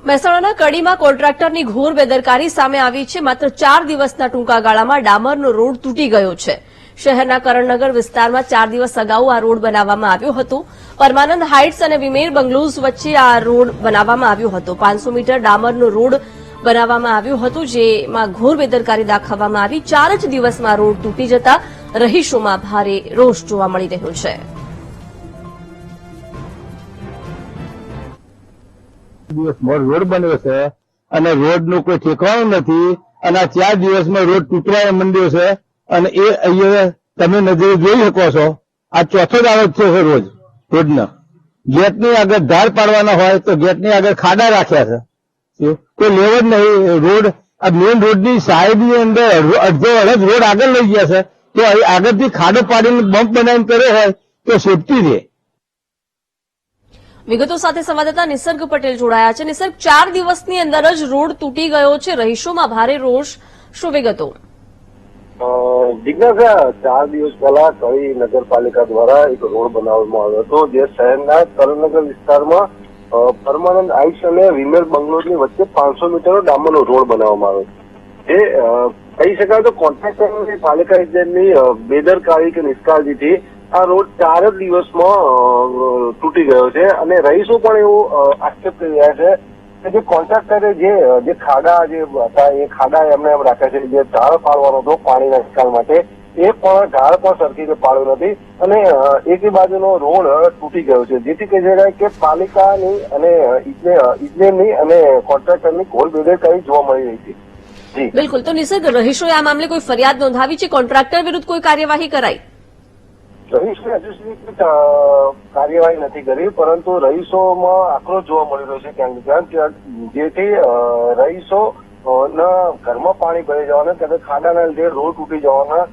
મહેસાણાના કડીમાં કોન્ટ્રાક્ટરની ઘોર બેદરકારી સામે આવી છે। માત્ર 4 દિવસના ટૂંકા ગાળામાં ડામરનો રોડ તૂટી ગયો છે। શહેરના કરણનગર વિસ્તારમાં 4 દિવસ અગાઉ આ રોડ બનાવવામાં આવ્યો હતો। પરમાનંદ હાઇટ્સ અને વિમેર બંગલોઝ વચ્ચે આ રોડ બનાવવામાં આવ્યો હતો। 500 મીટર ડામરનો રોડ બનાવવામાં આવ્યો હતો, જેમાં ઘોર બેદરકારી દાખવવામાં આવી। 4 જ દિવસમાં રોડ તૂટી જતા રહીશોમાં ભારે રોષ જોવા મળી રહ્યો છે। દિવસમાં રોડ બન્યો છે અને રોડનું કોઈ ઠેકાણું નથી અને આ 4 દિવસમાં રોડ તૂટવા માંડ્યો છે અને એ અહીંયા તમે નજરે જોઈ શકો છો। આ ચોથો દાડો છે રોડનો। ગેટની આગળ ધાર પાડવાના હોય તો ગેટની આગળ ખાડા રાખ્યા છે, કોઈ લેવ જ નહીં। રોડ આ મેઇન રોડની સાઈડની અંદર અડધો અડધ રોડ આગળ લઈ ગયા છે, તો આગળથી ખાડો પાડીને બમ્પ બનાવીને કર્યો હોય તો સેફટી રહે। વિગતો સાથે સંવાદદાતા નિસર્ગ પટેલ જોડાયા છે। નિસર્ગ, 4 દિવસની અંદર જ રોડ તૂટી ગયો છે, રહીશોમાં ભારે રોષ, શું વિગતો? જિજ્ઞાસા, 4 દિવસ પહેલા કડી નગરપાલિકા દ્વારા એક રોડ બનાવવામાં આવ્યો હતો, જે શહેરના કરણનગર વિસ્તારમાં પરમાનંદ હાઇટ્સ અને વિમેર બંગલોઝની વચ્ચે 500 મીટર ડામરનો રોડ બનાવવામાં આવ્યો છે। કહી શકાય તો કોન્ટ્રાક્ટરની પાલિકા એજન્ટની બેદરકારી કે નિષ્કાળજીથી આ રોડ 4 જ દિવસમાં તૂટી ગયો છે અને રહીશો પણ એવું આક્ષેપ કરી રહ્યા છે કે જે કોન્ટ્રાક્ટરે જે ખાડા જે હતા એ ખાડા એમને એમ રાખ્યા છે। જે ઢાળ પાડવાનો હતો પાણીના નિકાલ માટે, એ પણ ઢાળ પણ સરખી રીતે પાડ્યો નથી અને એકી બાજુનો રોડ તૂટી ગયો છે, જેથી કહી શકાય કે પાલિકાની અને ઇજનેરની અને કોન્ટ્રાક્ટરની ઘોર બેદરકારી જોવા મળી રહી છે। જી બિલકુલ, તો નિસર્ગ, રહીશોએ આ મામલે કોઈ ફરિયાદ નોંધાવી છે? કોન્ટ્રાક્ટર વિરુદ્ધ કોઈ કાર્યવાહી કરાઈ? રહીશોએ હજુ સુધી કાર્યવાહી નથી કરી, પરંતુ રહીશોમાં આક્રોશ જોવા મળી રહ્યો છે ક્યાંક જેથી રહીશો ના ઘરમાં પાણી ભરી જવાના, કદાચ ખાડાના લીધે રોડ તૂટી જવાના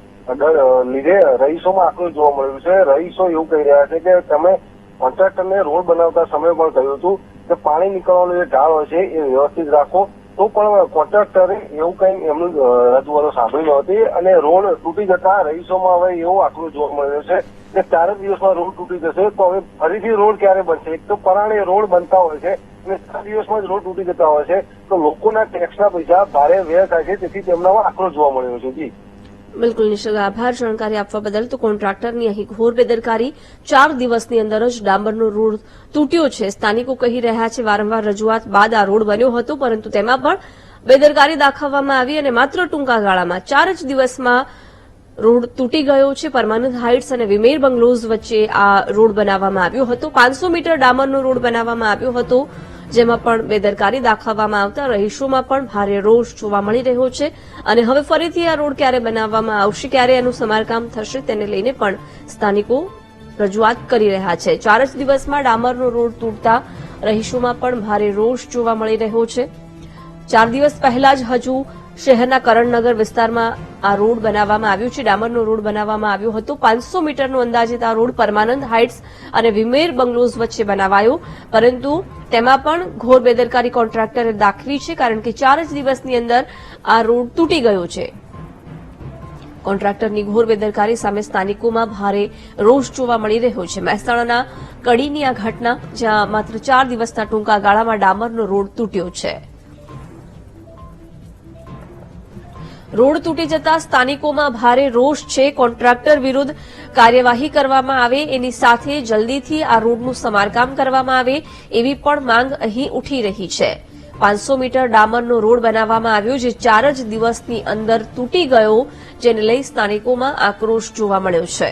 લીધે રહીશોમાં આક્રોશ જોવા મળી રહ્યો છે। રહીશો એવું કહી રહ્યા છે કે તમે કોન્ટ્રાક્ટરને રોડ બનાવતા સમયે પણ કહ્યું હતું કે પાણી નીકળવાનો જે ઢાળ હોય છે એ વ્યવસ્થિત રાખો, તો પણ કોન્ટ્રાક્ટરે એવું કઈ એમનું રજૂઆતો સાંભળી નહોતી અને રોડ તૂટી જતા રહીશોમાં હવે એવો આક્રોશ જોવા મળી રહ્યો છે કે 4 જ દિવસમાં રોડ તૂટી જશે તો હવે ફરીથી રોડ ક્યારે બનશે? એક તો પરાણે રોડ બનતા હોય છે અને 4 દિવસમાં જ રોડ તૂટી જતા હોય છે, તો લોકોના ટેક્સના પૈસા ભારે વ્યય થાય છે, તેથી તેમનામાં આક્રોશ જોવા મળી રહ્યો છે। જી બિલકુલ નિશલ, આભાર જાણકારી આપવા બદલ। તો કોન્ટ્રાક્ટરની અહીં ઘોર બેદરકારી, 4 દિવસની અંદર જ ડામરનો રોડ તૂટ્યો છે। સ્થાનિકો કહી રહ્યા છે વારંવાર રજૂઆત બાદ આ રોડ બન્યો હતો, પરંતુ તેમાં પણ બેદરકારી દાખવવામાં આવી અને માત્ર ટૂંકા ગાળામાં 4 જ દિવસમાં રોડ તૂટી ગયો છે। પરમાનંદ હાઇટ્સ અને વિમેર બંગલોઝ વચ્ચે આ રોડ બનાવવામાં આવ્યો હતો। 500 મીટર ડામરનો રોડ બનાવવામાં આવ્યો હતો, જેમાં પણ બેદરકારી દાખવવામાં આવતા રહીશોમાં પણ ભારે રોષ જોવા મળી રહ્યો છે અને હવે ફરીથી આ રોડ ક્યારે બનાવવામાં આવશે, ક્યારે એનું સમારકામ થશે, તેને લઈને પણ સ્થાનિકો રજૂઆત કરી રહ્યા છે। 4 જ દિવસમાં ડામરનો રોડ તૂટતા રહીશોમાં પણ ભારે રોષ જોવા મળી રહ્યો છે। 4 દિવસ પહેલા જ હજુ શહેરના કરણનગર વિસ્તારમાં આ રોડ બનાવવામાં આવ્યો છે, ડામરનો રોડ બનાવવામાં આવ્યો હતો। 500 મીટરનો અંદાજિત આ રોડ પરમાનંદ હાઇટ્સ અને વિમેર બંગલોઝ વચ્ચે બનાવાયો, પરંતુ તેમાં પણ ઘોર બેદરકારી કોન્ટ્રાક્ટરે દાખવી છે, કારણ કે 4 જ દિવસની અંદર આ રોડ તૂટી ગયો છે। કોન્ટ્રાક્ટરની ઘોર બેદરકારી સામે સ્થાનિકોમાં ભારે રોષ જોવા મળી રહ્યો છે। મહેસાણાના કડીની આ ઘટના, જ્યાં માત્ર 4 દિવસના ટૂંકા ગાળામાં ડામરનો રોડ તૂટ્યો છે। રોડ તૂટી જતા સ્થાનિકોમાં ભારે રોષ છે। કોન્ટ્રાક્ટર વિરુદ્ધ કાર્યવાહી કરવામાં આવે, એની સાથે જલ્દીથી આ રોડનું સમારકામ કરવામાં આવે, એવી પણ માંગ અહીં ઉઠી રહી છે। 500 મીટર ડામરનો રોડ બનાવવામાં આવ્યો, જે 4 જ દિવસની અંદર તૂટી ગયો, જેને લઈ સ્થાનિકોમાં આક્રોશ જોવા મળ્યો છે।